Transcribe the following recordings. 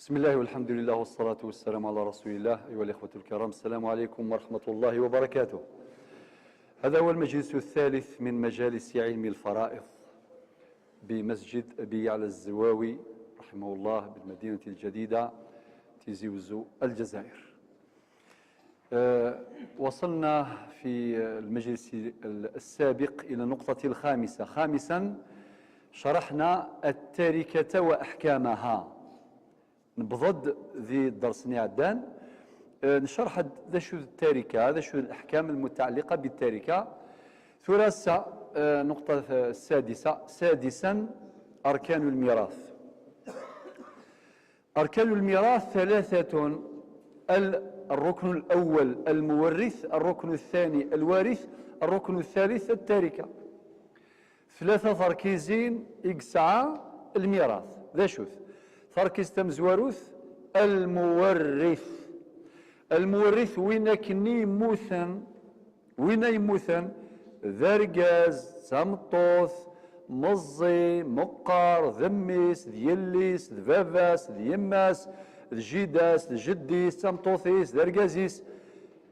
بسم الله والحمد لله والصلاة والسلام على رسول الله. أيها الإخوة الكرام، السلام عليكم ورحمة الله وبركاته. هذا هو المجلس الثالث من مجالس علم الفرائض بمسجد أبي على الزواوي رحمه الله بالمدينة الجديدة تيزي وزو الجزائر. وصلنا في المجلس السابق إلى النقطة الخامسة. خامسا شرحنا التركة وأحكامها. نبضد ذي الدرس نعدان نشرح ذا شو التركة، هذا شو الأحكام المتعلقة بالتركة. ثلاثة نقطة السادسة. سادسا أركان الميراث. أركان الميراث ثلاثة: الركن الأول المورث، الركن الثاني الوارث، الركن الثالث التركة. ثلاثة تركيزين إكسعى الميراث. ذا شوف تركيز تمزوروث المورث. المورث وين كني يموثن، وين يموثن ذرقاز تمطوث مزي مقر ذميس ذيليس ذفافاس ذيماس ذجيداس ذجديس تمطوثيس ذرقازيس،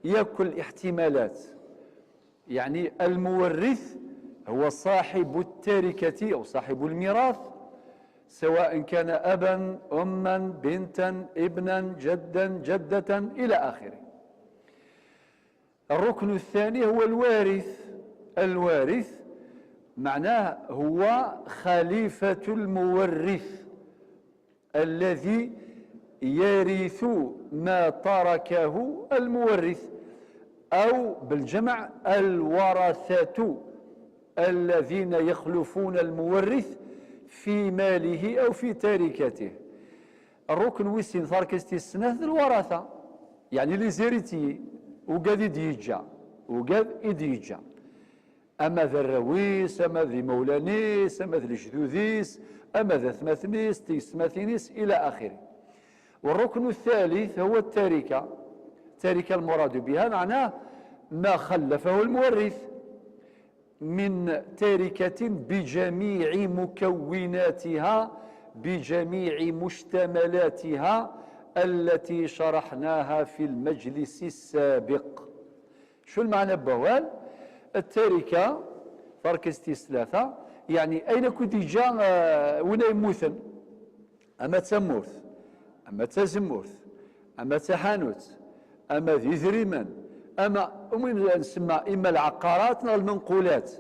ياكل احتمالات. يعني المورث هو صاحب التركة أو صاحب الميراث، سواء كان أبا أما بنتا ابنا جدا جدة إلى آخره. الركن الثاني هو الوارث. الوارث معناه هو خليفة المورث الذي يرث ما تركه المورث، أو بالجمع الورثة الذين يخلفون المورث في ماله أو في تركته. الركن ويسين ثاركستي السنة الورثة، يعني اللي زيرتي وقاد يديجا وقاد يديجا، أما ذا الرويس أما ذي مولانيس أما ذي الجذوذيس أما ذا ثماثنيس تيسماثينيس إلى آخره. والركن الثالث هو التركة. التركة المراد بها معناه ما خلفه المورث من تركة بجميع مكوناتها بجميع مشتملاتها التي شرحناها في المجلس السابق. شو المعنى بوال؟ التركة فركستي ثلاثة، يعني أين كنت جا وين يموثن، أما تمورث أما تزمورث أما تحانوت أما ذي ذريمان أما وين نسمى إما العقارات نغ المنقولات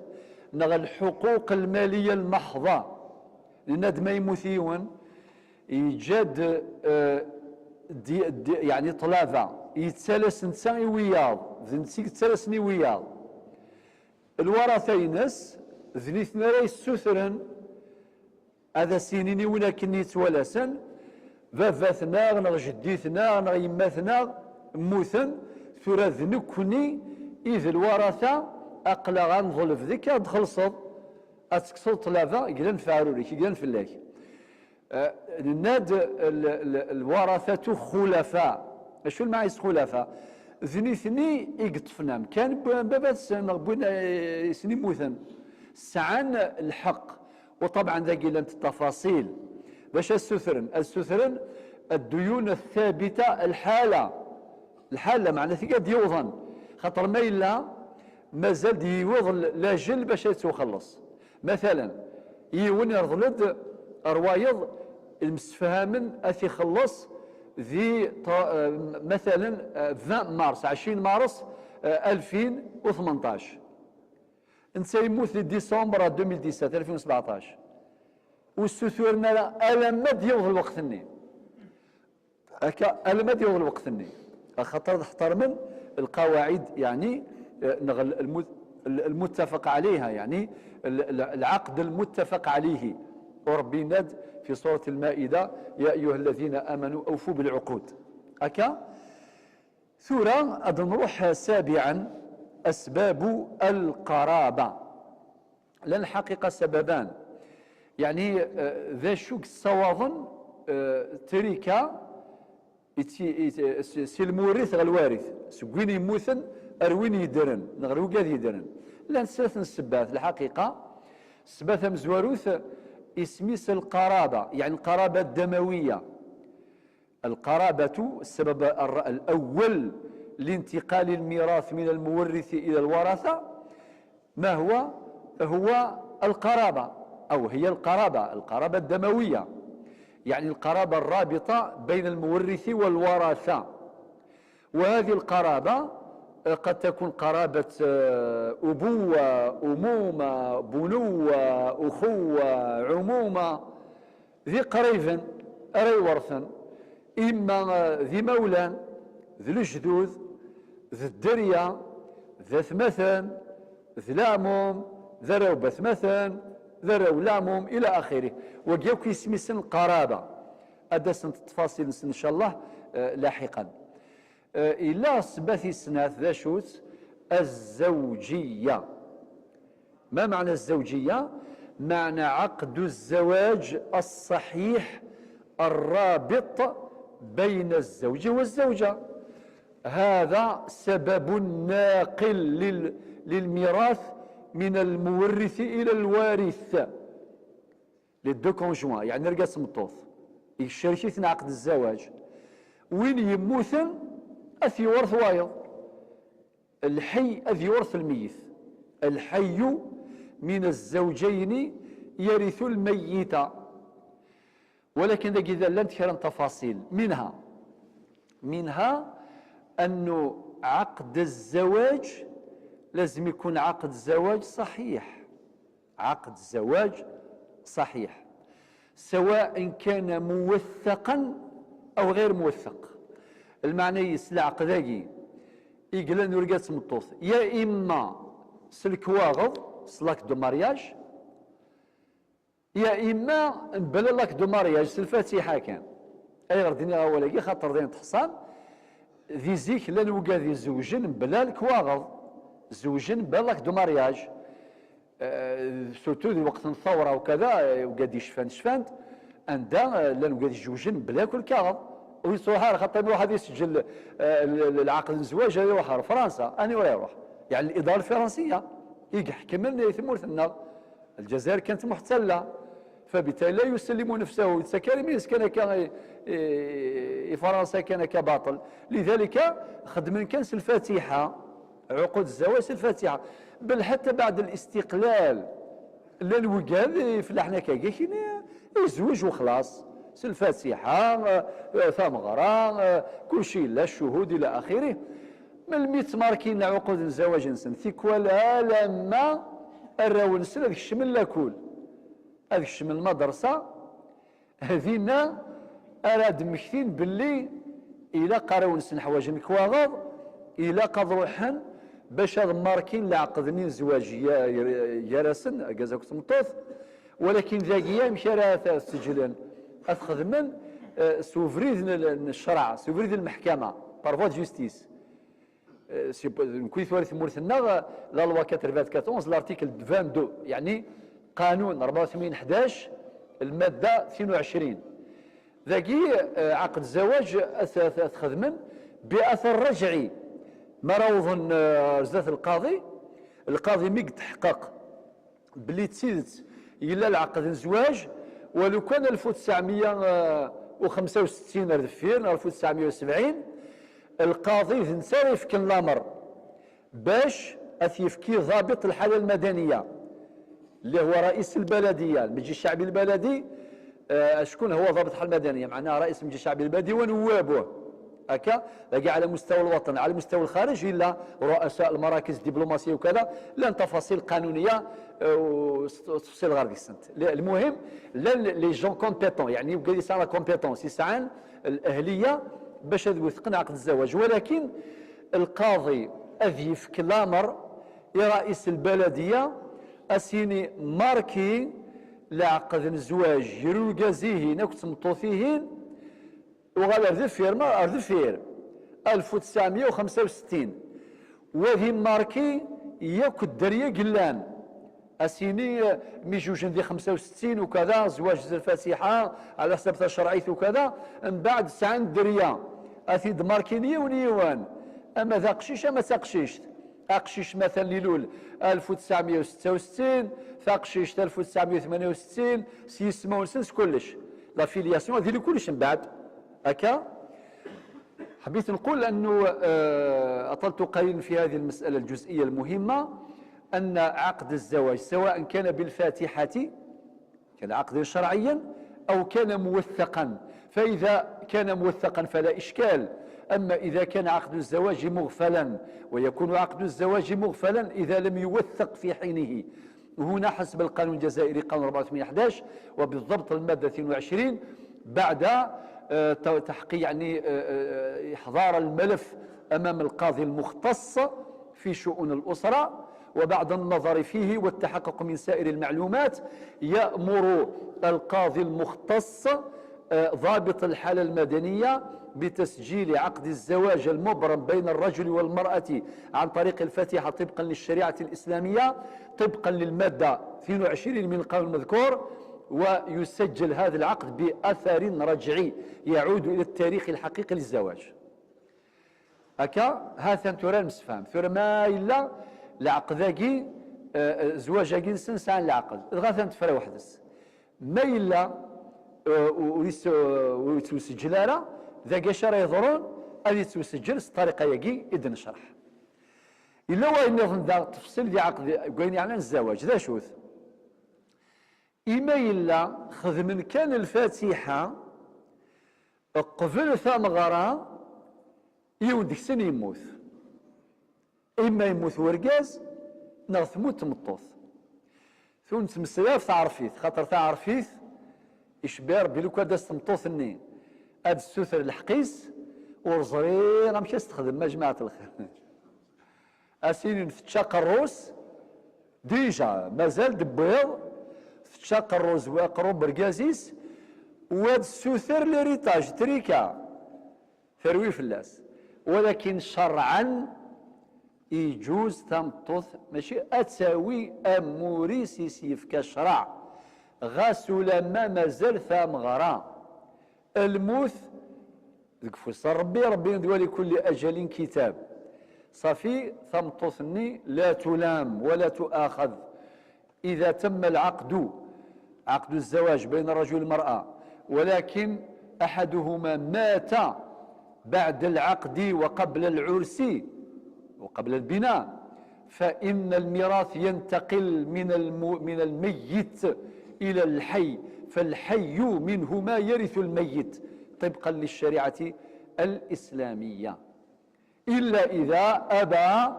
نغ الحقوق المالية المحضة. لأن ما يموثيون يجد يعني طلافة يتسالس نسان وياض ذنسيك تسالسني وياض الورثة ينس ذنيثنا لا يسوثرن هذا سنيني ولكن يتولسن فافاثنا نغ جديثنا نغ يماثنا موثن ثورة ذنكني إذ الورثة أقلا غنظلف ذيك أدخلصد أتكسل طلافة يقلن فعروريك يقلن فلاك. الناد الورثة خلفاء. شو المعنى خلفاء؟ ذنيثني يقطفنام كان بابات سني موثن سعان الحق. وطبعا ذا قلنت التفاصيل باش السثرن الديون الثابتة الحالة معنى ثقاد يوضن خاطر ما إلا مازال يوضن لاجل باش يتخلص. مثلا يون يرضلد روايض المستفهامن أثي خلص ذي مثلا 20 مارس 20 مارس 2018 انت يموت ديسمبر 2017 2017 والسثورنا ألمد يوض الوقت الني ألمد يوض الوقت الني خاطر احترم من القواعد يعني المتفق عليها، يعني العقد المتفق عليه. وربي ناد في سورة المائدة يا أيها الذين آمنوا أوفوا بالعقود. أكا ثورة نروح سابعا أسباب القرابة. لأن الحقيقة سببان، يعني ذا شوك الصواظن تريكا سي المورث الوارث سكوين يموثن أروين يدرن نغرو قاد يدرن. لأن ثلاث السبات الحقيقة السبات مزواروث اسميس القرابة، يعني القرابة الدموية. القرابة السبب الأول لانتقال الميراث من المورث إلى الورثة ما هو؟ هو القرابة، أو هي القرابة الدموية، يعني القرابة الرابطة بين المورث والورثة. وهذه القرابة قد تكون قرابة أبوة، أمومة، بنوة، أخوة، عمومة، ذي قريب أري ورثا، إما ذي مولان، ذي الجدود، ذي الدرية، ذات مثلا، ذي لاموم، ذا روبة مثلا، ذا رو لاموم إلى آخره. وكيوك يسمي سن القرابة. أدى التفاصيل إن شاء الله لاحقا. إلا صباثي السنات ذا شوت الزوجية. ما معنى الزوجية؟ معنى عقد الزواج الصحيح الرابط بين الزوج والزوجة. هذا سبب ناقل للميراث من المورث إلى الوارث للدو كونجوان، يعني رجال سمطوث يشاركين عقد الزواج، وين يموثن أثي ورث وايض. الحي أثي ورث الميت. الحي من الزوجين يرث الميت. ولكن إذا لم تكرن تفاصيل منها أنه عقد الزواج لازم يكون عقد زواج صحيح. عقد زواج صحيح سواء كان موثقا أو غير موثق. المعنى يسلع عقداكي يقلن نورقات سمطوث، يا إما سلكواغض سلاك دو مارياج، يا إما نبلا لاك دو مارياج سلفاتيحة كان. أي غرديني غاولاكي خاطر دين تحصان ذي زيك لان وقا ذي زوجين بلا الكواغض، زوجين بلا لاك دو مارياج. سورتو ذي وقت الثورة وكذا وقاد شفانت عندها لان وقاد زوجين بلا كل كاغض. ويصوحها خاطر يروح هذا يسجل العقد الزواج هذا يروح فرنسا، أنا ولا يروح يعني الإدارة الفرنسية يحكم لنا ثمورثنا. الجزائر كانت محتلة، فبالتالي لا يسلم نفسه يتسكر كان فرنسا كان كباطل. لذلك خدمن كان الفاتحة، عقود الزواج الفاتحة، بل حتى بعد الاستقلال لا الوقاد فلاحنا كاكي يزوج وخلاص الفاتحة ثمغرة كل شيء لا الشهود إلى آخره. من الميت ماركين عقود الزواج نسن ثيكوالا لما الراو نسن هذاك الشمل لاكول، هذاك الشمل المدرسة هذينا أراد مكثين باللي إلا قراو نسن حوايج الكواغض إلا قد روحن باش هذا ماركين لعقدني زواج يرسن كازاك سمطوث. ولكن ذاكيا مشى راه سجلن أخذمن سوفريد الشرع، سوفريد المحكمة بارفوا جوستيس. نكوي ثوالث مورثنا لا لوا 94 لارتيكل 22، يعني قانون 84/11 المادة 22. ذاكي عقد الزواج أخذمن بأثر رجعي مروض زات القاضي ميق تحقق بلي تسيدت إلا العقد الزواج ولو كان 1965 ردفير 1970 القاضي نسارف كان الامر باش يفكي ضابط الحاله المدنيه اللي هو رئيس البلديه المجلس الشعبي البلدي. شكون هو ضابط الحاله المدنيه؟ معناها رئيس المجلس الشعبي البلدي ونوابه هكا، لا على مستوى الوطن على مستوى الخارج، الا رؤساء المراكز الدبلوماسيه وكذا، لان تفاصيل قانونيه وتفصيل غير السنت. المهم لي جون كومبيتون، يعني يبقى يسعى لا كومبيتونس، يسعى الاهليه باش يوثقن عقد الزواج. ولكن القاضي اذيف كلامر رئيس البلديه اسيني ماركي لعقد الزواج يروقازيه نكت مطوثيهين وغال أردفير 1965 وذي ماركي ياك الدرية قلان أسيني ميجوجن ذي 65 وكذا زواج الفاتحة على حسب الشرعية وكذا، من بعد سعن دريا أثيد ماركينية ونيوان. أما ذا قشيش أما تقشيش أقشيش مثلا ليلول 1966 ثاقشيش 1968 سيسمون سنس كلش لا فيلياسيون هذه كلش من بعد هكا حبيت نقول أنه أطلت قليلا في هذه المسألة الجزئية المهمة، أن عقد الزواج سواء كان بالفاتحة كان عقدا شرعيا أو كان موثقا، فإذا كان موثقا فلا إشكال. أما إذا كان عقد الزواج مغفلا، ويكون عقد الزواج مغفلا إذا لم يوثق في حينه. هنا حسب القانون الجزائري قانون 84/11 وبالضبط المادة 22 بعد تحقيق يعني إحضار الملف أمام القاضي المختص في شؤون الأسرة، وبعد النظر فيه والتحقق من سائر المعلومات يأمر القاضي المختص ضابط الحالة المدنية بتسجيل عقد الزواج المبرم بين الرجل والمرأة عن طريق الفاتحة طبقا للشريعة الإسلامية طبقا للمادة 22 من القانون المذكور، ويسجل هذا العقد بأثر رجعي يعود إلى التاريخ الحقيقي للزواج. هكا هذا تورا مسفهم ثورة ما إلا العقد زواج سنس عن العقد غاثا تفرى وحدس ما إلا ويتسجل على ذا قشرة يضرون هذه تسجل الطريقة يجي إذن نشرح إلا وإن ذا تفصيل ذي عقد قوين يعني الزواج ذا شوث إما إلا خذ من كان الفاتحة قبل ثمغرة يودك سن يموت، إما يموت ورقاز نغ تموت تمطوث ثم تمسلاف تعرفيث خاطر تعرفيث إشبار بلوكا داس تمطوثني هاد السوثر الحقيس ورزري غامش تخدم ما جماعة الخير أسيني نفتشاق الروس ديجا مازال دبيض فتشاق الروز وأقرب برقازيس وهاد السوثر لريتاج تريكا ثروي فلاس، ولكن شرعا يجوز تمطوث ماشي أتساوي أموريسي سيف كشرع غاسولا ما مازال ثام غرا الموت ذك فسر ربي ندوى لكل أجل كتاب صافي تمطوثني لا تلام ولا تؤاخذ إذا تم العقد عقد الزواج بين الرجل والمرأة ولكن أحدهما مات بعد العقد وقبل العرس وقبل البناء فإن الميراث ينتقل من الميت إلى الحي، فالحي منه ما يرث الميت طبقا للشريعة الإسلامية، إلا إذا أبى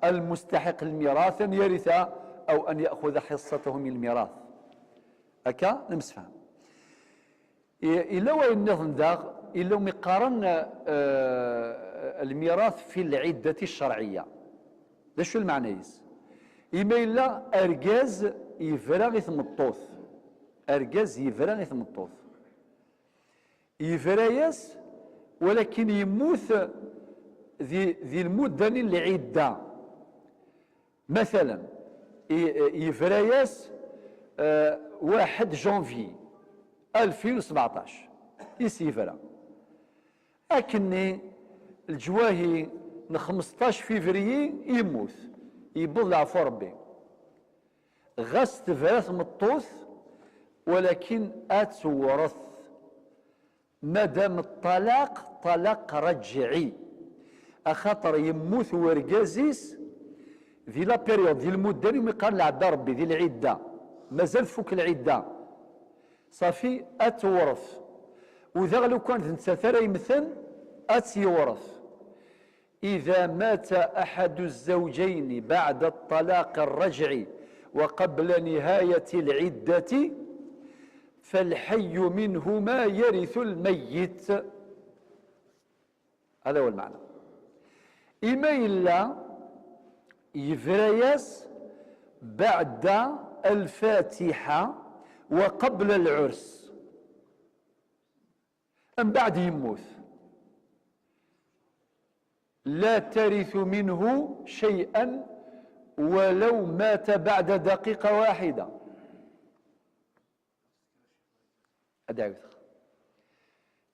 المستحق الميراث أن يرث أو أن يأخذ حصته من الميراث. هكا نمسفهم إلا وإن نظن إلا مقارن الميراث في العدة الشرعية ده شو المعنيز إما إلا أرجاز يفرغ ثمطوث أرجاز يفرغ ثمطوث يفريس ولكن يموت ذي المدة العدة مثلا يفريس 1 جانفي 2017 يسيفرا أكني الجواهي 15 فيفري يموت يبض عفو ربي غاس تفرث مطوث ولكن أتورث مادام الطلاق طلاق رجعي أخاطر يموت ورقازيس ذي لا بيريود ذي المدة اللي يقال لعبد ربي ذي العدة مازال فوق العدة صافي أتورث وإذا لو كانت نتثرى يمثل أتيورث إذا مات أحد الزوجين بعد الطلاق الرجعي وقبل نهاية العدة فالحي منهما يرث الميت. هذا هو المعنى. إما إلا يفريس بعد الفاتحة وقبل العرس أم بعد يموت لا ترث منه شيئا ولو مات بعد دقيقة واحدة.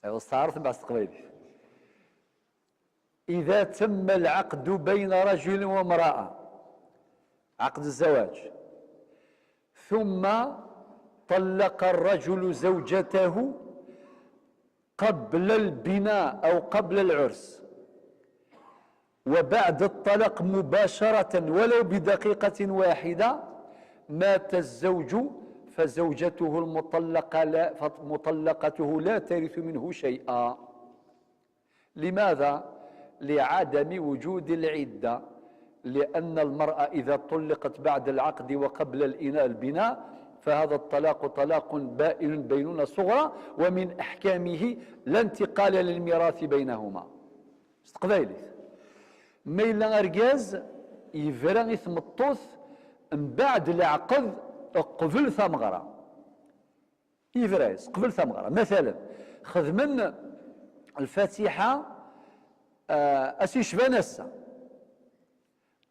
استعرض بعد قبيل إذا تم العقد بين رجل وامرأة عقد الزواج ثم طلق الرجل زوجته قبل البناء أو قبل العرس وبعد الطلاق مباشرة ولو بدقيقة واحدة مات الزوج فزوجته مطلقته لا ترث منه شيئا. لماذا؟ لعدم وجود العدة، لأن المرأة إذا طلقت بعد العقد وقبل البناء فهذا الطلاق طلاق بائن بينونة صغرى، ومن أحكامه لا انتقال للميراث بينهما. استقبالي ما إلا أرجاز يفرغ ثمطوث من بعد العقد قبل ثمغرة، يفرز قبل ثمغرة. مثلا خذ من الفاتحة أسيشفى نسا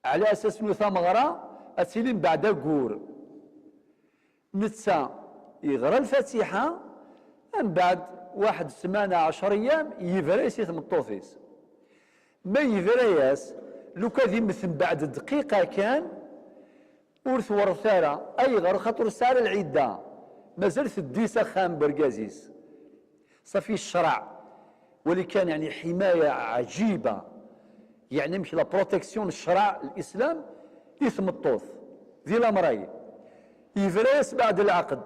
على أساس أنه ثمغرة أسيلين بعد قور نتسا يغرى الفاتحة من بعد 1 سمانة 10 أيام يفرز ثمطوثيس. ما يفرياس لو كان يمثل بعد دقيقة كان ورث ورثارة أي غير خاطر سار العدة مازال الديسة خام برقازيس صافي الشرع واللي كان يعني حماية عجيبة، يعني مش لا بروتكسيون الشرع الإسلام يثم الطوث ذي الأمرين يفريس بعد العقد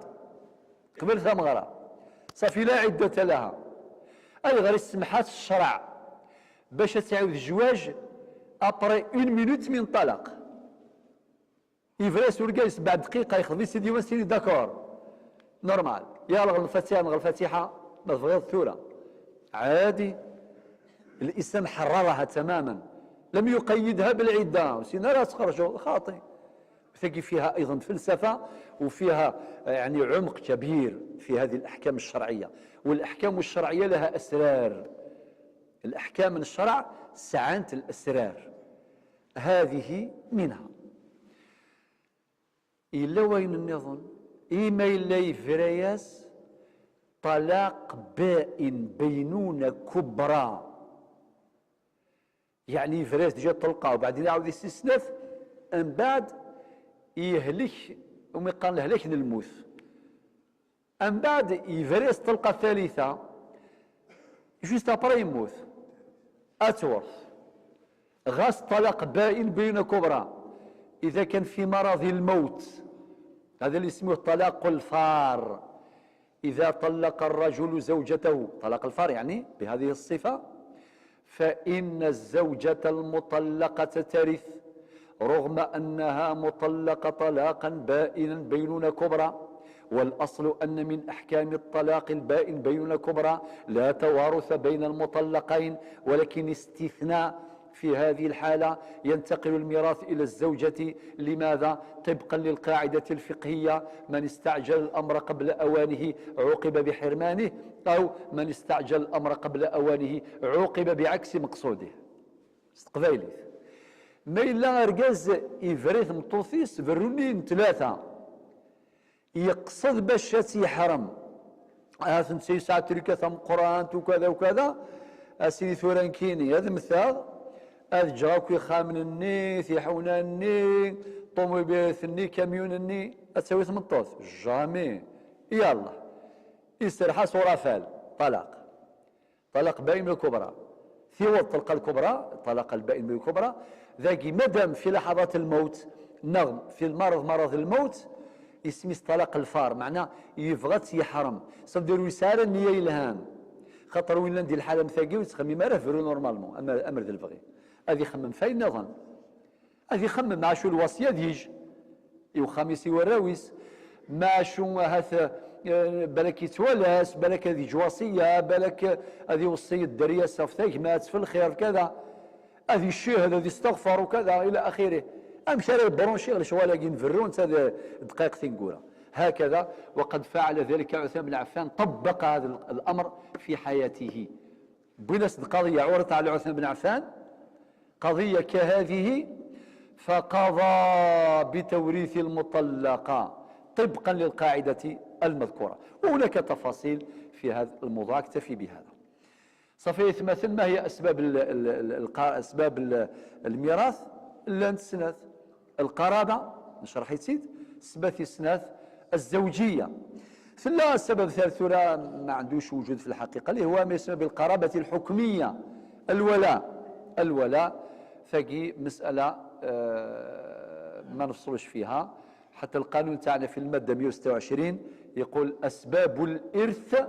قبل ثمغرة صافي لا عدة لها أي غير السمحات الشرع باش تعاود الزواج ابري 1 مينوت من طلاق يفريس ورقايس بعد دقيقه يخلص سيدي وسيدي داكور نورمال يا الغى الفاتحه نغ الفاتحه نغ الثوره عادي. الاسلام حررها تماما لم يقيدها بالعده سينا لا تخرجوا خاطئ. تلاقي فيها ايضا فلسفه وفيها يعني عمق كبير في هذه الاحكام الشرعيه، والاحكام الشرعيه لها اسرار. الأحكام من الشرع سعانة الأسرار هذه منها. إلا وين النظام إما إلا يفرياس طلاق بائن بينونة كبرى، يعني يفرياس ديجا طلقة وبعدين يعاود يستثنف من بعد يهلك وما يقال له هلك للموت، من بعد يفرياس طلقة ثالثة جوست أبرا يموت أتورث غاس طلاق بائن بين كبرى إذا كان في مرض الموت، هذا اللي اسمه طلاق الفار. إذا طلق الرجل زوجته طلاق الفار يعني بهذه الصفة فإن الزوجة المطلقة ترث رغم أنها مطلقة طلاقا بائنا بينونة كبرى. والأصل أن من أحكام الطلاق البائن بينونة كبرى لا توارث بين المطلقين، ولكن استثناء في هذه الحالة ينتقل الميراث إلى الزوجة. لماذا؟ طبقا للقاعدة الفقهية من استعجل الأمر قبل أوانه عوقب بحرمانه، أو من استعجل الأمر قبل أوانه عوقب بعكس مقصوده. استقبالي ما إلا أرجاز إفريث مطوثيس فرونين 3 يقصد باش يحرم هاثن ساعة تلك ثم قرآن وكذا وكذا أسيدي ثوران كيني هذا مثال هذا جاوكي خامن الني ثيحونا الني طوموبيل الني كاميون الني أتسوي 18 جامي يلا يسترحى صورة فال طلاق بائن من الكبرى ثيوى الطلقة الكبرى طلاق البائن من الكبرى ذاكي مدام في لحظات الموت نغم في مرض الموت اسمي طلاق الفار، معناه يبغى يحرم صدر رساله نيه الهام خاطر وين ندير الحاله مثاقي وتخمم ما راه فرو نورمالمون امر ذا البغي هذه يخمم فين نظن هذه يخمم مع شو الوصيه ديج يو خميسي وراويس مع شو هذا بالك يتولاس بالك هذه جواسيه بالك هذه وصيه الدريه صفتيك مات في الخير كذا هذه الشهد هذه استغفر وكذا الى اخره أمشي على البرونشي غير شوالا ينفرون هذا دقائق ثنقوله هكذا. وقد فعل ذلك عثمان بن عفان طبق هذا الأمر في حياته. بنفس القضية عرضت على عثمان بن عفان قضية كهذه فقضى بتوريث المطلقة طبقا للقاعدة المذكورة. وهناك تفاصيل في هذا الموضوع اكتفي بهذا. صفي يتمثل ما هي أسباب الميراث لا نتسناث القرابة نشرح يتسيد سبات السناث الزوجية. لا، السبب الثالث لا ما عندوش وجود في الحقيقة، اللي هو ما يسمى بالقرابة الحكمية، الولاء ثقي مسألة ما نفصلش فيها. حتى القانون تاعنا في المادة 126 يقول أسباب الإرث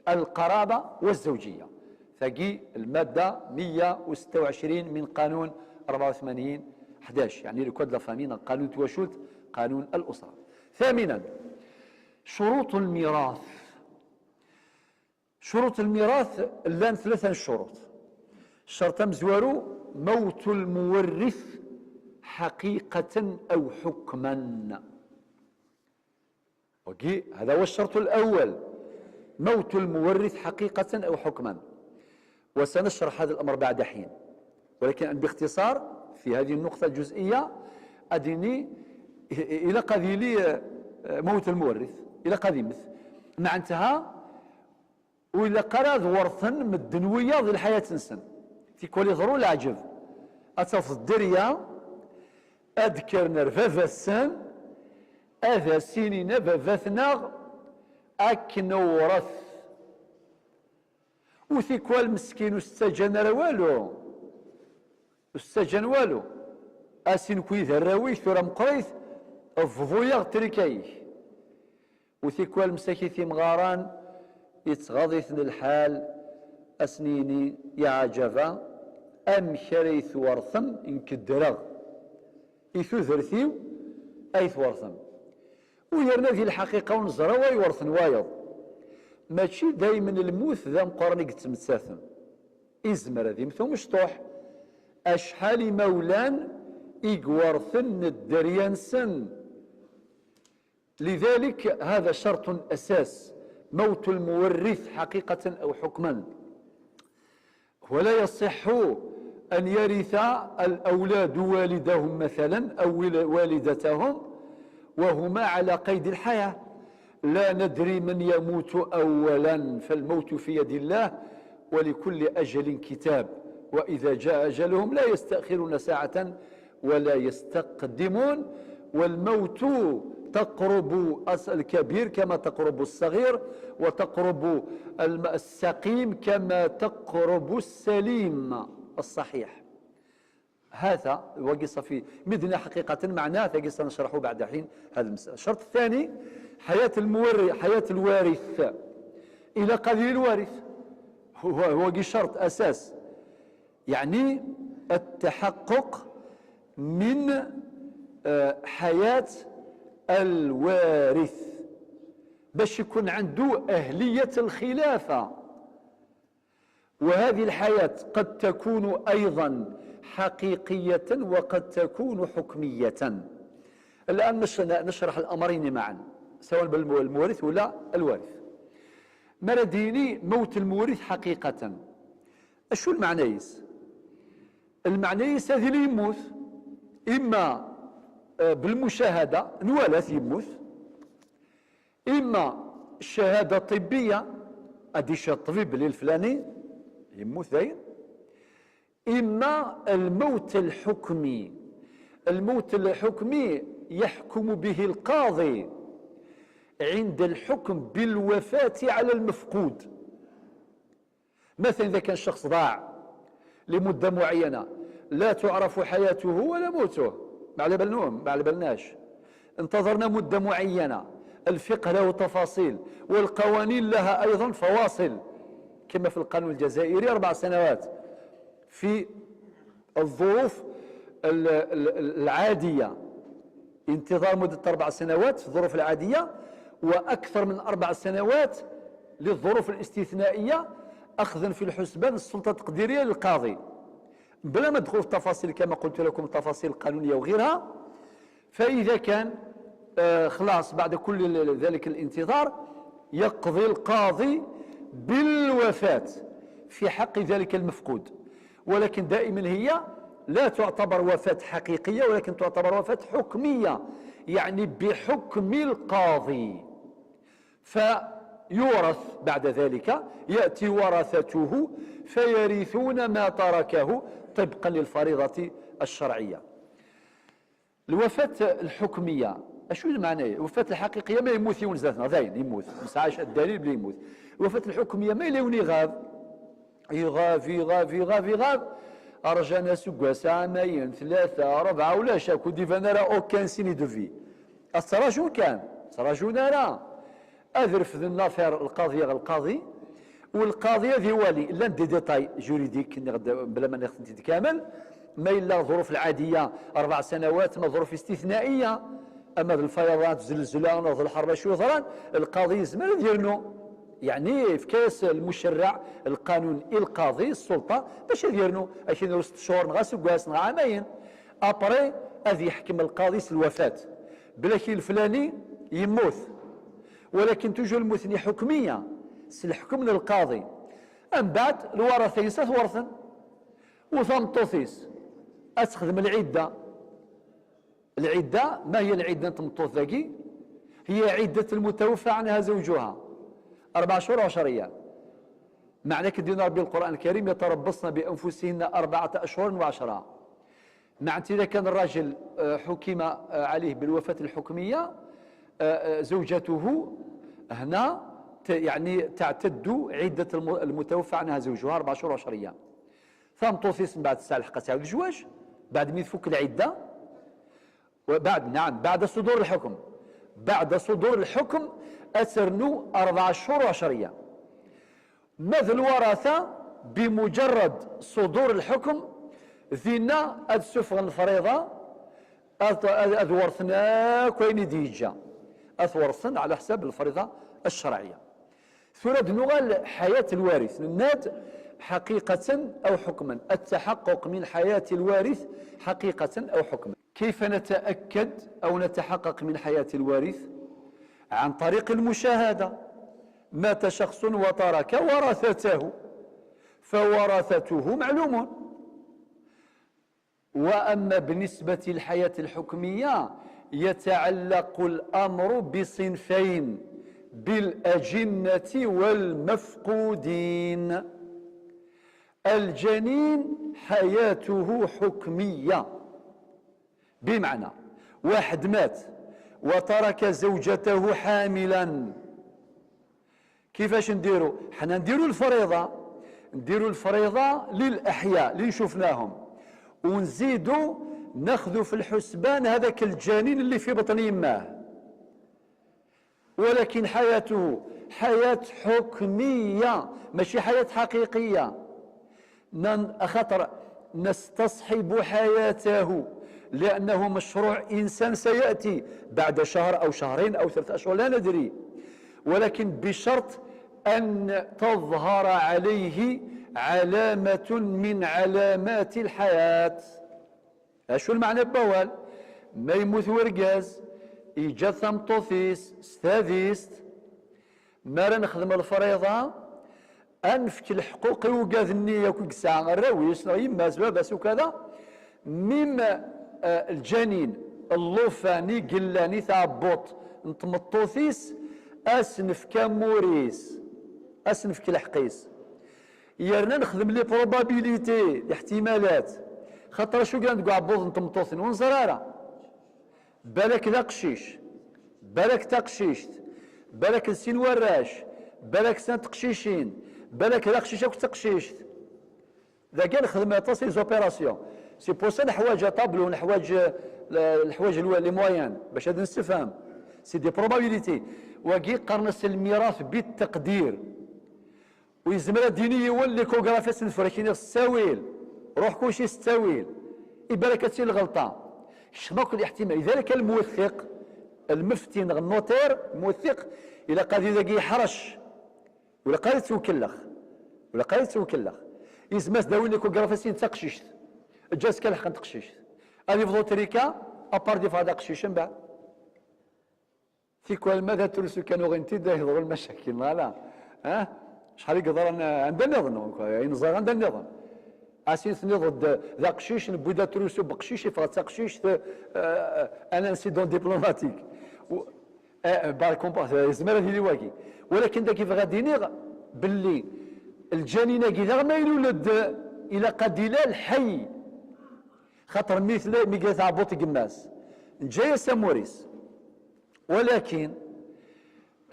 القرابة والزوجية، ثقي المادة 126 من قانون 84/11، يعني لكود لافامين، قانون تواشلت، قانون الأسرة. ثامنا، شروط الميراث. شروط الميراث لان ثلاثة شروط. الشرط مزوارو موت المورث حقيقة أو حكما. اوكي، هذا هو الشرط الأول، موت المورث حقيقة أو حكما. وسنشرح هذا الأمر بعد حين، ولكن باختصار في هذه النقطة الجزئية أديني إلى قذيلي موت المورث إلى قديمث معناتها وإلا قراد ورثا من الدنوية ذي الحياة نسن في كل ضرور العجب أتصف الدريا أذكرنا رفافة السن أذا سنين فافثنا أكن ورث وثيكوا المسكين استجن والو استجن والو أسين كوي ذراوي ثورة مقريث أفضويا تركيه وثيكوا المساكي مغاران يتغاضيثن الحال أسنيني يعجبا أم شريث ورثم إنكدرغ إثو ذرثيو أيث ورثم ويرنا في الحقيقة ونزروا يورثن وايض ماشي دايما الموت ذا مقارنة تمتساثم إزمر ذي مثو مشطوح أشحال مولان إيقورثن الدريان سن. لذلك هذا شرط أساس، موت المورث حقيقة أو حكما. ولا يصح أن يرث الأولاد والدهم مثلا أو والدتهم وهما على قيد الحياة، لا ندري من يموت أولا، فالموت في يد الله ولكل أجل كتاب، وإذا جاء أجلهم لا يستأخرون ساعة ولا يستقدمون، والموت تقرب الكبير كما تقرب الصغير، وتقرب السقيم كما تقرب السليم الصحيح. هذا وقص في مدنة حقيقة معناه قصة نشرحه بعد حين هذا المسألة. الشرط الثاني حياة الوارث إلى قليل الوارث، هو شرط أساس، يعني التحقق من حياة الوارث باش يكون عنده أهلية الخلافة. وهذه الحياة قد تكون أيضا حقيقية وقد تكون حكمية. الآن نشرح الأمرين معا سواء بالمورث ولا الوارث. مرديني موت المورث حقيقة، شو المعنيس؟ المعنيس هذه اللي يموت إما بالمشاهدة نوالث يموت، إما الشهادة الطبية أديش الطبيب الفلاني يموت داين، إما الموت الحكمي. الموت الحكمي يحكم به القاضي عند الحكم بالوفاة على المفقود. مثلا إذا كان شخص ضاع لمدة معينة لا تعرف حياته ولا موته، ما على بالناش، انتظرنا مدة معينة، الفقه له تفاصيل والقوانين لها أيضا فواصل، كما في القانون الجزائري 4 سنوات في الظروف العادية، انتظار مدة 4 سنوات في الظروف العادية، وأكثر من 4 سنوات للظروف الاستثنائية أخذا في الحسبان السلطة التقديرية للقاضي. بلا ما ندخل في التفاصيل كما قلت لكم التفاصيل القانونية وغيرها. فإذا كان خلاص بعد كل ذلك الانتظار يقضي القاضي بالوفاة في حق ذلك المفقود، ولكن دائما هي لا تعتبر وفاة حقيقية ولكن تعتبر وفاة حكمية، يعني بحكم القاضي. فيورث بعد ذلك، يأتي ورثته فيرثون ما تركه طبقا للفريضة الشرعية. الوفاة الحكمية اشو المعنى؟ الوفاة الحقيقية ما يموت يون ذاتنا ذاين يموت، مسعاش الدليل بلي يموت. الوفاة الحكمية ما يلون يغاب رجعنا سكواس عامين 3 4 ولا شاكو ديفانا راه اوكان سيني دو في. الصراجون كان صراجونا راه اذرف النافير القضية القاضي والقضية ذي والي لا دي ديتاي جوريديك بلا ما نختي كامل، ما إلا الظروف العادية 4 سنوات ما ظروف استثنائية، أما الفيضانات زلزلة ونظر الحرب شو ظران القاضي زمان ديالنا يعني في كاس المشرع القانون القاضي السلطة باش ديالنا أكيد 6 شهور نغاس وكاس نغا عامين أبري هذه يحكم القاضي الوفاة بلا كي الفلاني يموت، ولكن توجو المثني حكمية الحكم للقاضي. أم بعد الورثين ستورثن وثمطوثيس أتخدم العدة. العدة ما هي العدة تمطوث ذاكي؟ هي عدة المتوفى عنها زوجها 4 شهور و10 أيام. معنى كدينا ربي القرآن الكريم يتربصن بأنفسهن 4 أشهر و10. معنى إذا كان الراجل حكم عليه بالوفاة الحكمية زوجته هنا يعني تعتد عدة المتوفى عنها زوجها 4 شهور و10 أيام. ثمطوثيس من بعد الساعة الحقة تاع الزواج بعد ما يفك العدة وبعد بعد صدور الحكم، بعد صدور الحكم أسرنو 4 شهور و10 أيام. ماذا الورثة بمجرد صدور الحكم ذينا السفغ الفريضة أذورثنا كوين ديجا أثورثن على حساب الفريضة الشرعية. ثورة نغال حياة الوارث الناد حقيقة أو حكما، التحقق من حياة الوارث حقيقة أو حكما. كيف نتأكد أو نتحقق من حياة الوارث؟ عن طريق المشاهدة. مات شخص وترك ورثته فورثته معلوم. وأما بالنسبة للحياة الحكمية يتعلق الأمر بصنفين بالأجنة والمفقودين. الجنين حياته حكمية، بمعنى واحد مات وترك زوجته حاملا، كيفاش نديرو؟ حنا نديرو الفريضة للأحياء اللي شفناهم، ونزيدو ناخذ في الحسبان هذاك الجنين اللي في بطن يماه، ولكن حياته حياة حكمية ماشي حياة حقيقية. خاطر نستصحب حياته لأنه مشروع إنسان سيأتي بعد شهر أو شهرين أو 3 أشهر لا ندري، ولكن بشرط أن تظهر عليه علامة من علامات الحياة. شو المعنى بوال؟ ما يموت ورقاز يجا ثمطوثيس ستاذيست ما نخدم الفريضة أنفك الحقوق وقاذ النية كل ساعة الراويس يماز باباس وكذا مما الجنين اللوفاني قلاني ثابوط نتمطوثيس أسنف كموريس أسنف كالحقيس يرنا نخدم لي بروبابيليتي الاحتمالات. خاطر شو قال نقول عبوض نتمطوثين ونزرارة بالك ذا قشيش بالك تقشيشت بالك السين وراش بالك سنت قشيشين بالك ذا قشيشك تقشيشت ذا قال خدمة تصل زوبيراسيون سي بور سا نحواج طابلو نحواج الحوايج لي مويان باش هذا نستفهم سي دي بروبابيليتي. وكي قرنس الميراث بالتقدير ويزمر الديني يولي كوغرافيس الفريكين الساويل روح كلشي الساويل يبارك تسي الغلطه شنوك الاحتمال. لذلك الموثق المفتي النوتير الموثق الى قاضي ذاك يحرش ولا قاضي توكلخ يزماس داويني كوغرافيسين تقشيش جاس كالحق تقشيش هذه فضو تريكا ابار دي فادا قشيش من بعد في كل ماذا ترسو كانوا غنتي دا يهضروا المشاكل لا شحال يقدر عندنا نظن ينزل عندنا نظن اسيس نضد ذا قشيش نبدا تروسو بقشيش فغا قشيش انا انسيدون دبلوماتيك بالكم زمر هذه واكي. ولكن دا كيف غادي باللي الجنين كذا ما يولد الى قديلا الحي خاطر مثل ميكا تاع بوط قماس جايه ساموريس ولكن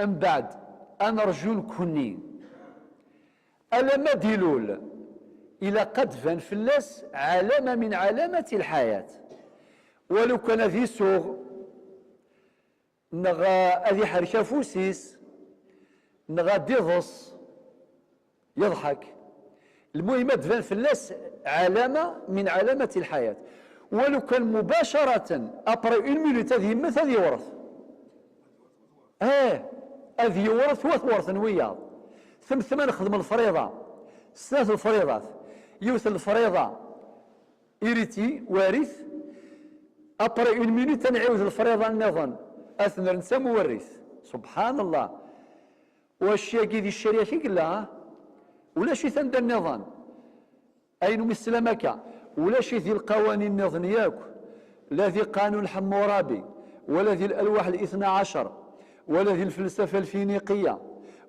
من بعد أنا رجل كوني ألا ما ديلول إلى قد فان فلاس علامة من علامات الحياة، ولو كان ذي سوغ نغا أذي حركة فوسيس نغا ديضص يضحك، المهم تبان فلاس علامة من علامات الحياة، ولو كان مباشرة أبري اون مينوت هذه يمثل هذه يورث، هذه يورث وثورث وياه، ثم نخدم الفريضة، ثلاث الفريضات يوث الفريضة إيريتي وارث، أبري اون مينوت نعيوز الفريضة النظام أثنى نسى مورث، سبحان الله. والشيء ذي الشريعة كلها ولا شيء ثند النظام أين مسلمك ولا شيء ذي القوانين النظنياك، لا ذي قانون حمورابي ولا ذي الألواح الاثنى عشر ولا ذي الفلسفة الفينيقية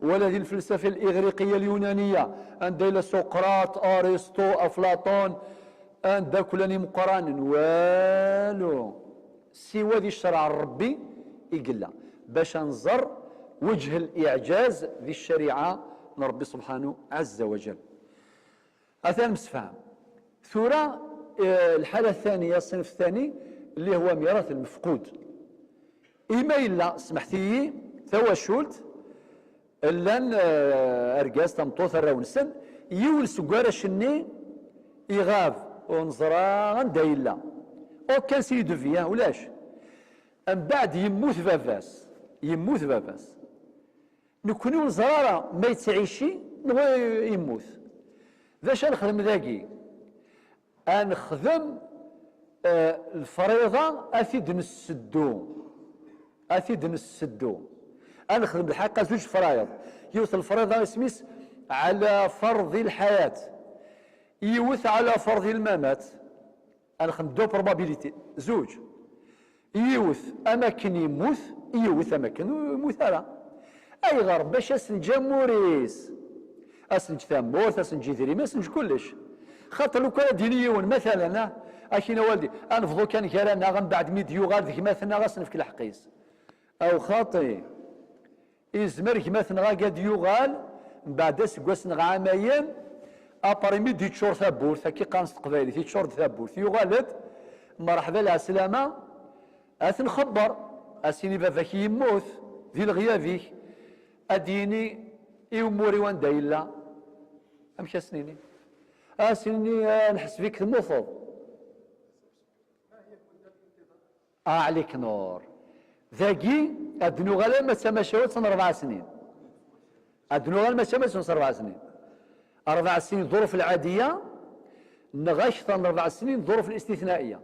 ولا ذي الفلسفة الإغريقية اليونانية عند إلى سقراط أرسطو أفلاطون عند كلني مقران والو سوى ذي الشرع الربي يقلا باش نزر وجه الإعجاز ذي الشريعة من ربي سبحانه عز وجل. أثناء مسفهم ثورة الحالة الثانية الصنف الثاني اللي هو ميراث المفقود. إما إلا سمحتي ثوا شولت لان أرقاز تمطوث الراونسن يول سكوارا شني يغاب ونزرا دايلا أو كان سيدو فيها ولاش من بعد يموت باباس نكونوا نزرارة ما يتعيشي نبغي يموت. ذاش نخدم ذاكي نخدم الفريضة أثيد نسدو نخدم الحقيقة زوج فرايض يوث الفريضة اسميس على فرض الحياة يوث على فرض الممات نخدم دو بروبابيليتي زوج يوث أماكن يموت أماكن يموت أي غرب باش أسنجا موريس أسنج ثمورث أسنج ذريم أسنج كلش خاطر لو كان دينيون مثلا أكينا والدي أنفضو كان كلانا غن بعد ميديو غار ذيك مثلا غاسنفك الحقيس أو خاطي إزمر مثلا غا قد يغال بعد سكواسن غا عامين أبريمي دي تشور ثابورث كي قانص قبايلي في تشور ثابورث يغالد مرحبا لا سلامة أثن خبر أسيني باباك يموت ذي الغيابي أديني إيموري وان دايلا أمشي سنيني أسنيني نحس فيك تموفض عليك نور ذاكي أدنو غالا ما تماشاوت سن 4 سنين أدنو غالا ما تماشاوت سن 4 سنين 4 سنين الظروف العادية نغاش 4 سنين الظروف الاستثنائية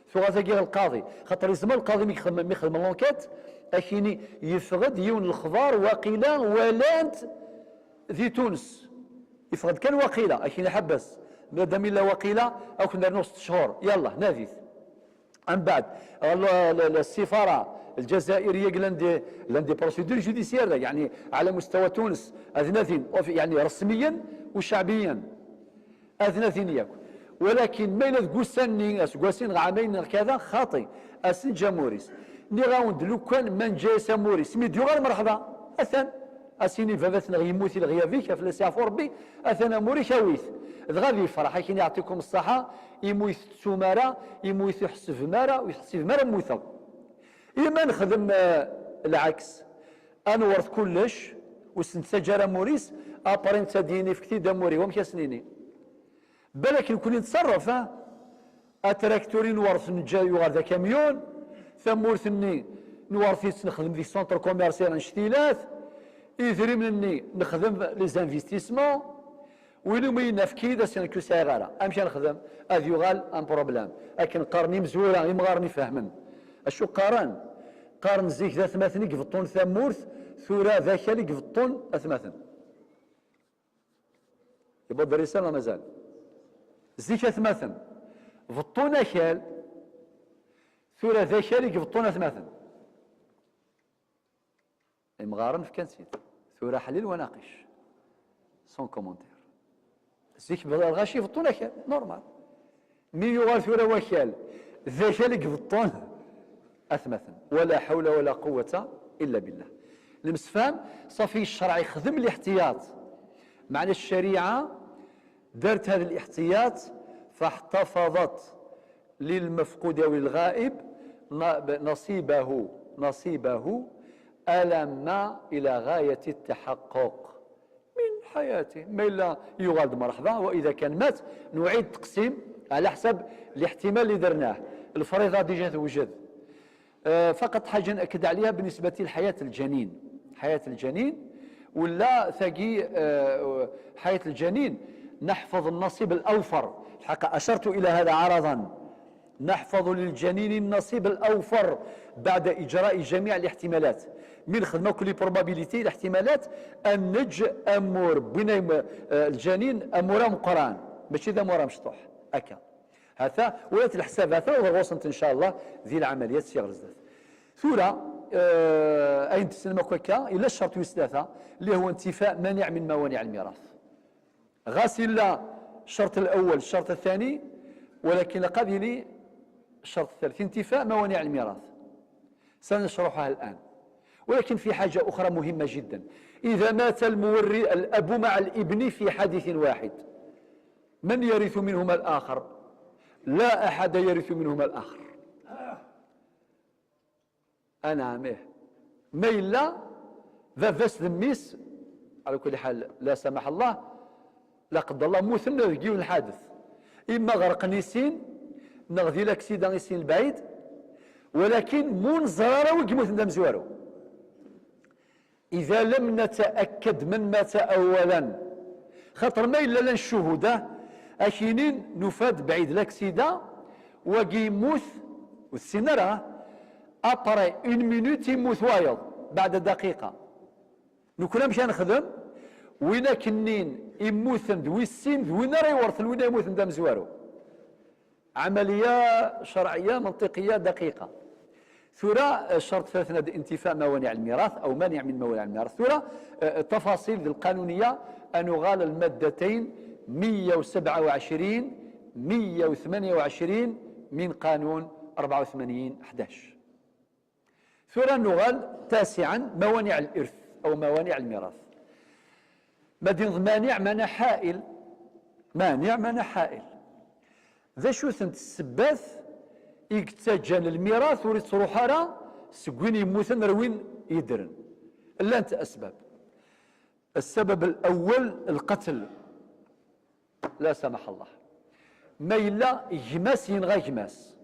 ثم ذاكي القاضي خاطر يسمى القاضي ميخدم لونكات أكيني يفقد يون الخضار وقيلا ولانت ذي تونس يفقد كان وقيلا أكيني حبس مادام إلا وقيلا أو كنا نص شهور يلا نافذ. من بعد السفارة الجزائرية لندي بروسيدور جوديسيير يعني على مستوى تونس أذناثين يعني رسميا وشعبيا أذناثين ياك، ولكن ما إلا تقوسين عامين كذا خاطي أسن جاموريس نيغاوند لو كان من جاي ساموريس ميديو غير مرحبا أثن أسيني فابثنا غيموتي الغيابيك فلاسي عفو ربي أثنا موري خاويث غادي يفرح كي يعطيكم الصحة يموت سمارة يموت يحسف مارة ويحسف مارة موثق. إما نخدم العكس أنا ورث كلش وسنتسجر موريس أبرين تديني في كتير دموري ومشي سنيني بالك يكون يتصرف أتراكتوري نورث نجاي وغادا كاميون ثمورثني نورثيس نخدم في سونتر كوميرسيال نشتيلات يثري مني نخدم لي زانفيستيسمون ويلو ما ينافكي دا سينكو سايغالا امشي نخدم اذ يغال ان بروبلام لكن قارني مزوره يمغارني فاهمن اشو قارن زيك ذا ثماثني قفطون ثمورث ثورا ذاك اللي قفطون اثماثن يبقى الرساله مازال زيك ثماثن فطون اكل ثورا ذاك اللي قفطون اثماثن المغارن في كنسيت ثورا حليل وناقش سون كومونتير زيك الغاشي فطون نورمال مي يغال ثورا وكال ذاك اللي قفطون أثمثا ولا حول ولا قوة إلا بالله. المسفام صافي الشرع يخدم الاحتياط، معنى الشريعة دارت هذا الاحتياط فاحتفظت للمفقود أو للغائب نصيبه ألم إلى غاية التحقق من حياته، ما إلا يغاد مرحبا، وإذا كان مات نعيد تقسيم على حسب الاحتمال اللي درناه. الفريضة ديجا توجد. فقط حاجة نأكد عليها بالنسبة لحياة الجنين. حياة الجنين ولا ثقي حياة الجنين نحفظ النصيب الأوفر. الحقيقة أشرت إلى هذا عرضا، نحفظ للجنين النصيب الأوفر بعد إجراء جميع الاحتمالات من خدمة كل بروبابيليتي الاحتمالات أن نج أمور بين الجنين أمور مقران ماشي ذا مورا مشطوح أكا هذا ولات الحساب هذا وصلت إن شاء الله ذي العمليات صيغ الزداد ثورة أين تسلم كوكا إلا الشرط ثلاثة اللي هو انتفاء مانع من موانع الميراث. غاسل لا الشرط الأول الشرط الثاني، ولكن قبل الشرط الثالث انتفاء موانع الميراث سنشرحها الآن. ولكن في حاجة أخرى مهمة جدا، إذا مات المورث الأب مع الابن في حادث واحد من يرث منهما الآخر؟ لا أحد يرث منهما الآخر. أنا ما إلا ذا فاس ذميس على كل حال لا سمح الله لا قدر الله موثن ذكيو الحادث، إما غرق نيسين نغذي لاكسيدان يسين البعيد، ولكن مون زرارة وكيموت ندم زوارو. إذا لم نتأكد من مات أولا خاطر ما إلا لن الشهودة أكينين نفاد بعيد لاكسيدا وكيموت والسينارة أبري اون مينوت يموت وايض بعد دقيقة نكون مشان نخدم وين كنين يموتن ذوي السين ذوين راه يورث وين يموت ندم زوارو. عملية شرعية منطقية دقيقة. ثورة الشرط ثلاثة انتفاء موانع الميراث أو مانع من موانع الميراث. ثورة التفاصيل القانونية أن يغال المادتين 127 128 من قانون 84/11. ثورة نغال تاسعا موانع الإرث أو موانع الميراث. مدين مانع معنى حائل، مانع معنى حائل. ذا شو ثنت السباث يكتجن الميراث وريت تروح راه سكوين يموتن روين يدرن. الا انت اسباب. السبب الاول القتل لا سمح الله، ما الا يجماس ينغى يجماس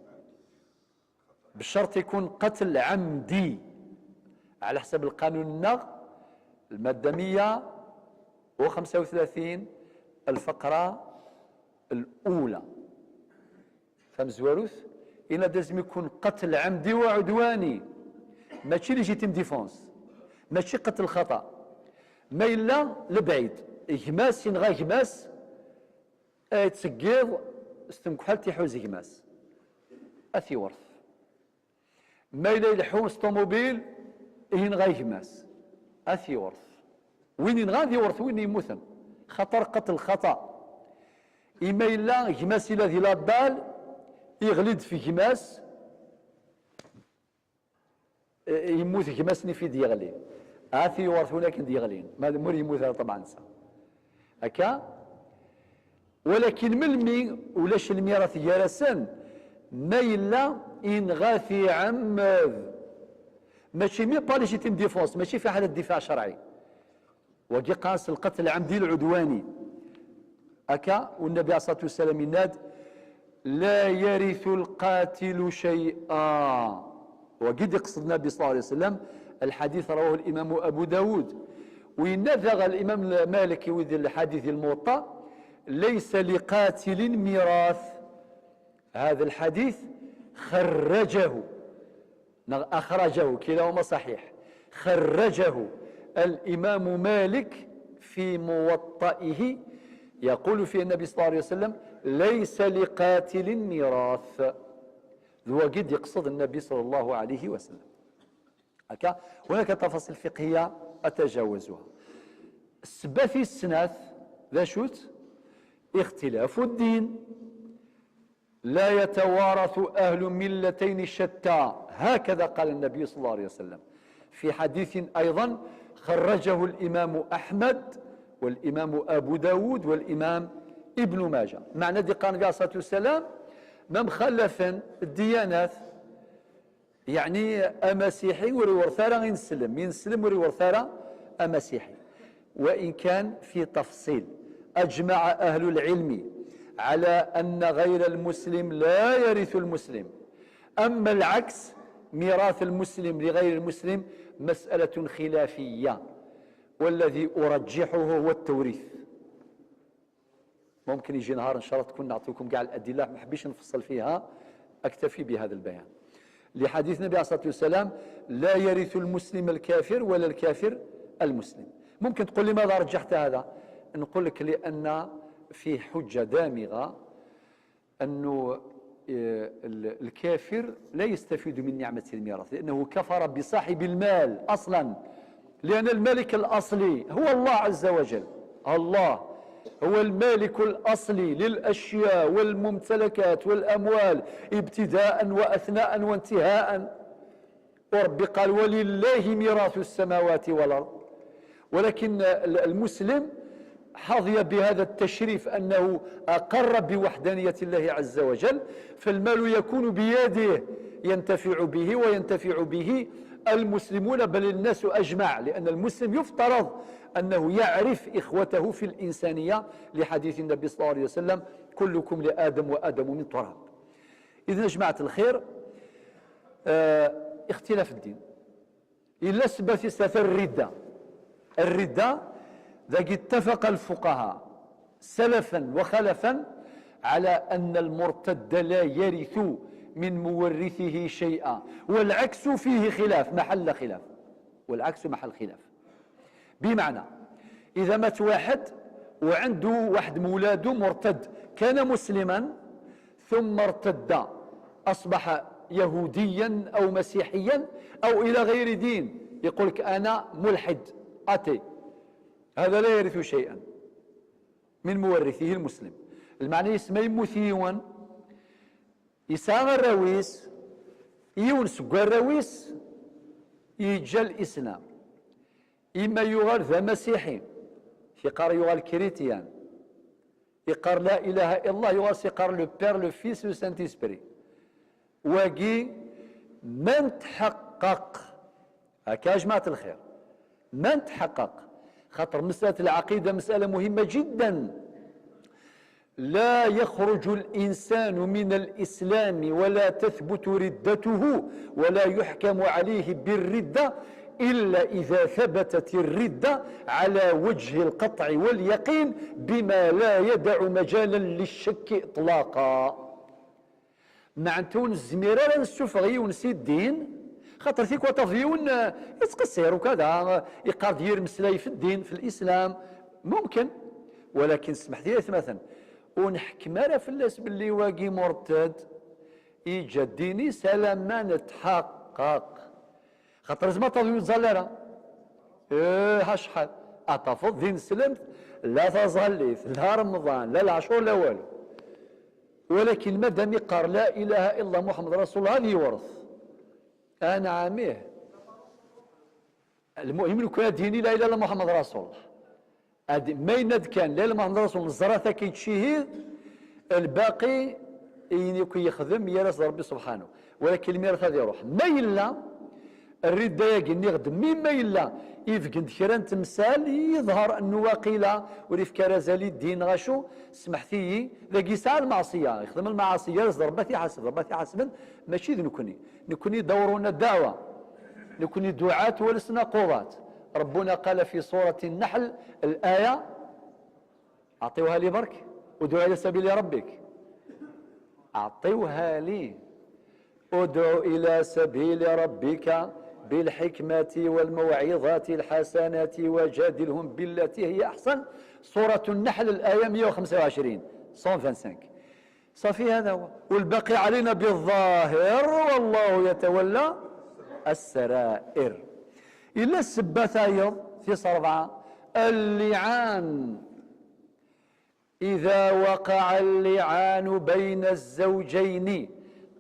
بالشرط يكون قتل عمدي على حسب القانون النغ الماده 135 الفقره الاولى فهم زواروث. إلا لازم يكون قتل عمدي وعدواني ماشي ليجيتيم ديفونس، ماشي قتل خطأ، ما إلا لبعيد إغماس ينغى إغماس تسقيض استمكحل تيحوز إغماس أثي ورث، ما إلا يلحوس طوموبيل ينغى إغماس أثي ورث. وين ينغى ذي ورث وين يموثن خطر قتل خطأ. إما إلا إغماس إلا ذي لابال يغلد في جماس يموت جماس في ديغلي آثي يورث ولكن ديغلين ما مر يموت طبعا سا هكا. ولكن ملمي ولاش الميراث جالسا ما إلا إنغاثي عمد ماشي مي با ليجيتيم ديفونس ماشي في حالة دفاع شرعي وكي قاس القتل العمدي العدواني هكا. والنبي عليه الصلاة والسلام يناد لا يرث القاتل شيئا، وقد يقصد النبي صلى الله عليه وسلم الحديث رواه الإمام أبو داود. وينذغ الإمام مالك وذي الحديث الموطأ ليس لقاتل ميراث. هذا الحديث أخرجه كلاهما صحيح، خرجه الإمام مالك في موطئه يقول فيه النبي صلى الله عليه وسلم ليس لقاتل ميراث. ذو قد يقصد النبي صلى الله عليه وسلم هكا. هناك تفاصيل فقهية أتجاوزها. السبة السناث ذا شوت اختلاف الدين لا يتوارث أهل ملتين شتى، هكذا قال النبي صلى الله عليه وسلم في حديث أيضا خرجه الإمام أحمد والإمام أبو داود والإمام ابن ماجه. معنى دي قال النبي عليه الصلاة والسلام ما مخلفا الديانات، يعني أمسيحي وري ورثارا ينسلم ينسلم وري ورثارا أمسيحي. وإن كان في تفصيل أجمع أهل العلم على أن غير المسلم لا يرث المسلم، أما العكس ميراث المسلم لغير المسلم مسألة خلافية، والذي أرجحه هو التوريث. ممكن يجي نهار إن شاء الله تكون نعطيكم كاع الأدلة، ما حبيش نفصل فيها، أكتفي بهذا البيان لحديث النبي عليه الصلاة والسلام لا يرث المسلم الكافر ولا الكافر المسلم. ممكن تقول لماذا رجحت هذا؟ نقول لك لأن في حجة دامغة أنه الكافر لا يستفيد من نعمة الميراث لأنه كفر بصاحب المال أصلا، لأن المالك الأصلي هو الله عز وجل. الله هو المالك الأصلي للأشياء والممتلكات والأموال ابتداء وأثناء وانتهاء. ورب قال ولله ميراث السماوات والأرض. ولكن المسلم حظي بهذا التشريف أنه أقر بوحدانية الله عز وجل، فالمال يكون بيده ينتفع به وينتفع به المسلمون بل الناس أجمع، لأن المسلم يفترض أنه يعرف إخوته في الإنسانية لحديث النبي صلى الله عليه وسلم كلكم لآدم وآدم من تراب. إذن يا جماعة الخير اختلاف الدين إلا سبث الردة ذاك اتفق الفقهاء سلفا وخلفا على أن المرتد لا يرث من مورثه شيئا، والعكس فيه خلاف محل خلاف، والعكس محل خلاف. بمعنى إذا مات واحد وعنده واحد مولاده مرتد كان مسلما ثم ارتد أصبح يهوديا أو مسيحيا أو إلى غير دين، يقول لك أنا ملحد أتي، هذا لا يرث شيئا من مورثه المسلم. المعنى يسمى مثيوا يساغ الرويس يونس الرويس يجا الإسلام، إما يغال ذا مسيحي يقار يغال كريتيان يقار لا إله إلا الله يغال يقار لو بير لو فيس لو سانت اسبري. واقي من تحقق هكا جماعة الخير من تحقق، خاطر مسألة العقيدة مسألة مهمة جدا. لا يخرج الإنسان من الإسلام ولا تثبت ردته ولا يحكم عليه بالردة إلا إذا ثبتت الردة على وجه القطع واليقين بما لا يدع مجالا للشك إطلاقا. مع تون الزميرة نسوفغي ونسي الدين خاطر فيك وتفضيون يتقصر وكذا يقار دير مسلاي في الدين في الإسلام ممكن، ولكن سمح لي مثلا ونحكم على فلاس باللي واقي مرتد يجا الديني سلام نتحقق، خاطر زعما تفضيون زلالة ها شحال أتفض دين سلمت لا تظليت لا رمضان لا العاشور لا والو، ولكن مادام يقار لا إله إلا الله محمد رسول الله هذه يورث أنا عاميه. المهم يكون ديني لا إله إلا الله محمد رسول الله، ما يند كان لا إله إلا محمد رسول الله الزراثة كيتشهد الباقي يكون يخدم يرث ربي سبحانه، ولكن الميراث هذا يروح ما إلا الردة يقني غدم مما إلا يفقد كران تمثال يظهر أنه واقيلا وريف كرازالي الدين غاشو سمحتي ذاك يسعى المعصية يخدم المعاصي يرزق رباتي حاسب رباتي حاسبا ماشي ذي نكوني دورنا الدعوة نكوني دعاة ولسنا قضاة. ربنا قال في سورة النحل الآية أعطيوها لي برك ودعوا إلى سبيل ربك، أعطيوها لي ادعو إلى سبيل ربك بالحكمة والموعظة الحسنة وجادلهم بالتي هي أحسن. سورة النحل الآية 125 125 صافي هذا هو، والباقي علينا بالظاهر والله يتولى السرائر. إلا السبة ثايض في 4 اللعان إذا وقع اللعان بين الزوجين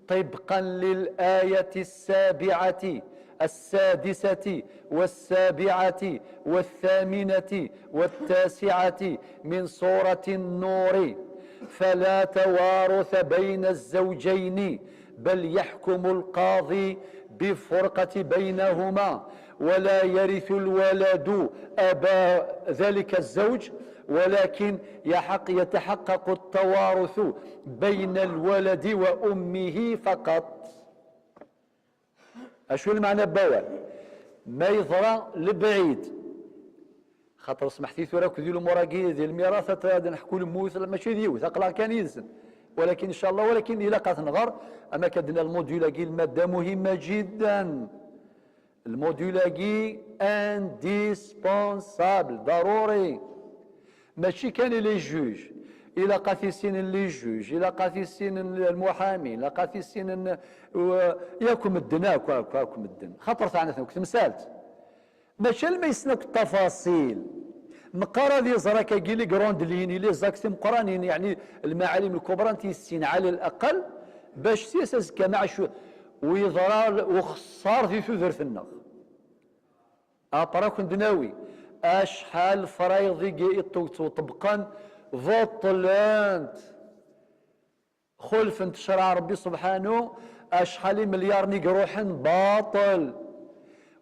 طبقا للآية السادسة والسابعة والثامنة والتاسعة من سورة النور فلا توارث بين الزوجين بل يحكم القاضي بالفرقة بينهما ولا يرث الولد أبا ذلك الزوج ولكن يتحقق التوارث بين الولد وأمه فقط. أشو المعنى بوال ما يظهر لبعيد خاطر سمحتي ثورة كذيلو مراقي ديال الميراث هذا نحكوا الموت ماشي ديوث أقلع كان يلزم ولكن إن شاء الله ولكن إلا قات نغار أما كدنا الموديولاكي المادة مهمة جدا الموديولاكي انديسبونسابل ضروري ماشي كان لي جوج إلا قاثي السن لي جوج إلا قاثي السن المحامي إلا قاثي السن ياكم الدنا ياكم الدن خاطر ثاني كنت مسالت ماشي ما يسنك التفاصيل مقارا دي زراكا كيلي كروند ليني لي زاكسي مقرانين يعني المعالم الكبرى انت السين على الاقل باش سياسس كمع شو ويضرار وخسار في ثذر في النغ ابراك دناوي اشحال فرايضي طبقا فوطلانت خلف انتشرع ربي سبحانه اشحال مليار نيقروحن باطل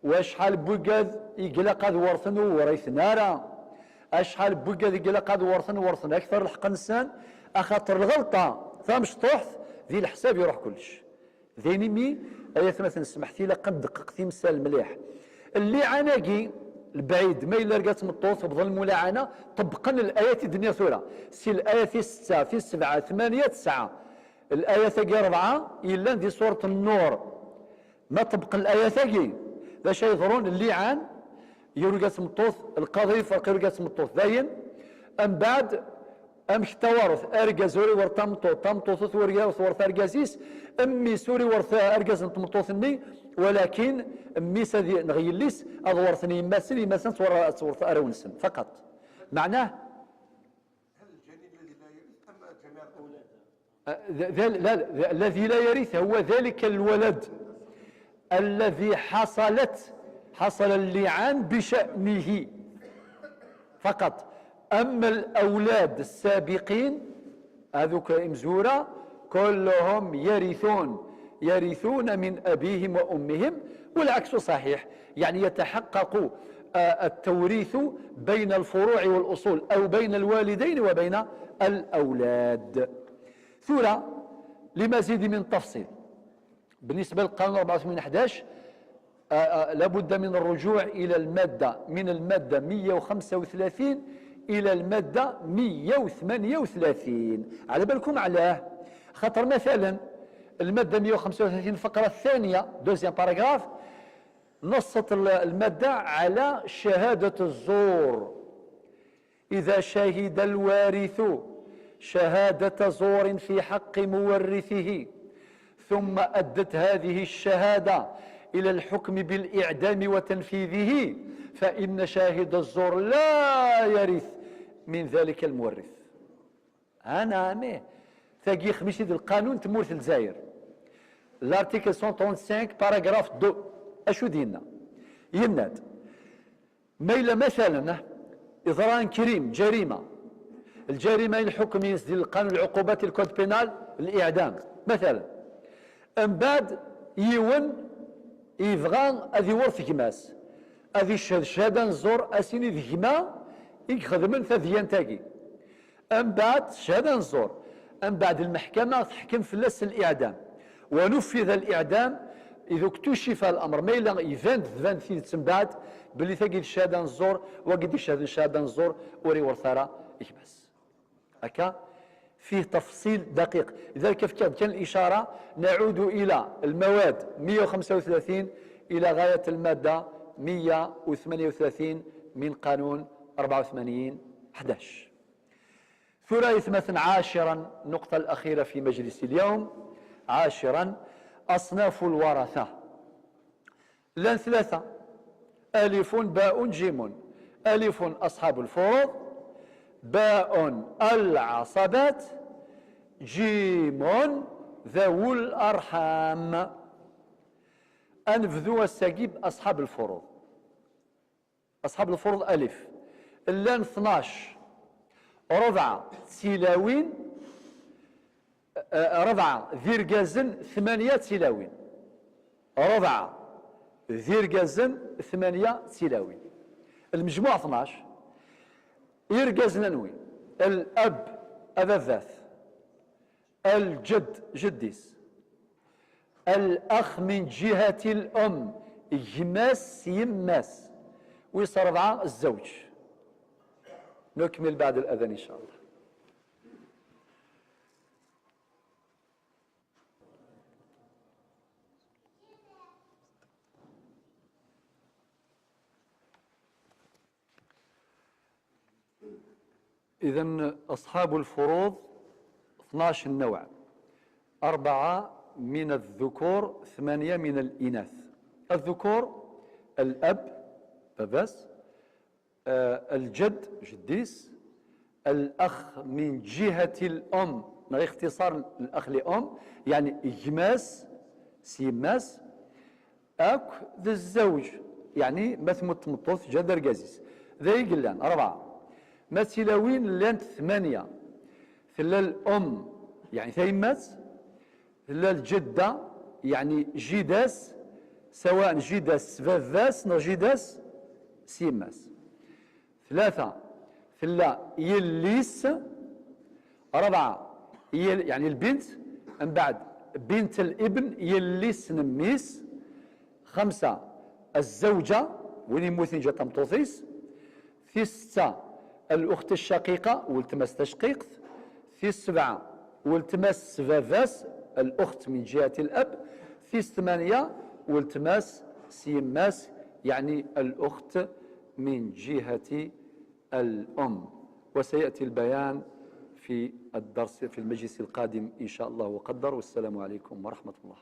واشحال بوكاد يقلق هذا ورثن وريث نارا اشحال بوكاد يقلق هذا ورثن اكثر الحق نسان اخاطر الغلطه فمش طحث ذي الحساب يروح كلش ذيني مي ايات مثلا سمحتي لقد دققتي مثال مليح اللي عناقي البعيد ما الا لقات مطوط بظلم ملاعنه طبقا الايات الدنيا ثوره سي الايه في 6 في 7 8 9 الايه ثقي 4 الا في سوره النور ما طبق الايه ثقي ذا شيء يظهرون اللعان يرقس مطوث القاضي فرق يرقس مطوث ذاين ام بعد امش توارث ارقز وري ورطمطو طمطوث ورقاس ورث ارقاسيس امي سوري ورث ارقز مطوثني ولكن امي سذي نغيليس اضورثني يمثل مثلا ورث ارونسن فقط معناه هل الجنين الذي لا يرث ام جميع الاولاد؟ لا الذي لا يرث هو ذلك الولد الذي حصل اللعان بشأنه فقط أما الأولاد السابقين هذوك مزورة كلهم يرثون من أبيهم وأمهم والعكس صحيح يعني يتحقق التوريث بين الفروع والأصول أو بين الوالدين وبين الأولاد. ثورة لمزيد من تفصيل بالنسبة للقانون 84/11 لابد من الرجوع إلى المادة 135 إلى المادة 138 على بالكم علاه خاطر مثلا المادة 135 الفقرة الثانية دوزيام باراغراف نصت المادة على شهادة الزور إذا شهد الوارث شهادة زور في حق مورثه ثم أدت هذه الشهادة إلى الحكم بالإعدام وتنفيذه فإن شاهد الزور لا يرث من ذلك المورث. أنا أمي ثقي خميسي ديال القانون تمورث الجزائر الارتيكل 135 باراغراف 2 أشو دينا يناد ما إلا مثلا إضرار كريم جريمة الجريمة الحكم ديال القانون العقوبات الكود بينال الإعدام مثلا من بعد يون يبغى هذه ورث كماس هذه الشهاده نزور اسيني ذكما يخدمن ثذيان تاقي من بعد شهاده نزور من بعد المحكمه تحكم في لس الاعدام ونفذ الاعدام اذا اكتشف الامر ما الا يفان في من بعد باللي ثقي الشهاده نزور وقد الشهاده نزور وري ورثارا يكبس هكا فيه تفصيل دقيق لذلك كان الإشارة نعود إلى المواد 135 إلى غاية المادة 138 من قانون 84/11. ثلاث عاشرا النقطة الأخيرة في مجلس اليوم عاشرا أصناف الورثة لان ثلاثة ألف باء جيم ألف أصحاب الفروض باء العصبات، جيم ذو الأرحام. أنفذوا الساقيب أصحاب الفروض. أصحاب الفروض ألف اللان 12 ربعة تلاوين، ربعة ذيرقازن 8 تلاوين، ربعة ذيرقازن 8 تلاوين. المجموع 12. يرقازن نوي الأب أباثاث، الجد جديس، الأخ من جهة الأم يماس يماس، ويصير 4 الزوج. نكمل بعد الأذان إن شاء الله. إذن أصحاب الفروض 12 نوع، 4 من الذكور 8 من الإناث. الذكور الأب باباس، الجد جديس، الأخ من جهة الأم، غير اختصار الأخ لأم يعني إجماس سيماس، أك ذا الزوج يعني مثمت مطوث جدر قازيس. ذا يقلان 4 مثلاوين لان 8 ثلا الأم يعني ثيماس، ثلا الجدة يعني جداس، سواء جداس فافاس أو جداس سيماس. 3 ثلا يليس، 4 يعني البنت، من بعد بنت الابن يليس نميس. 5 الزوجة وين يموتين جا تمطوثيس. 6 الأخت الشقيقة والتماس تشقيق. 7 والتماس فافاس الأخت من جهة الأب. 8 والتماس سيماس يعني الأخت من جهة الأم. وسيأتي البيان في الدرس في المجلس القادم إن شاء الله وقدر. والسلام عليكم ورحمة الله.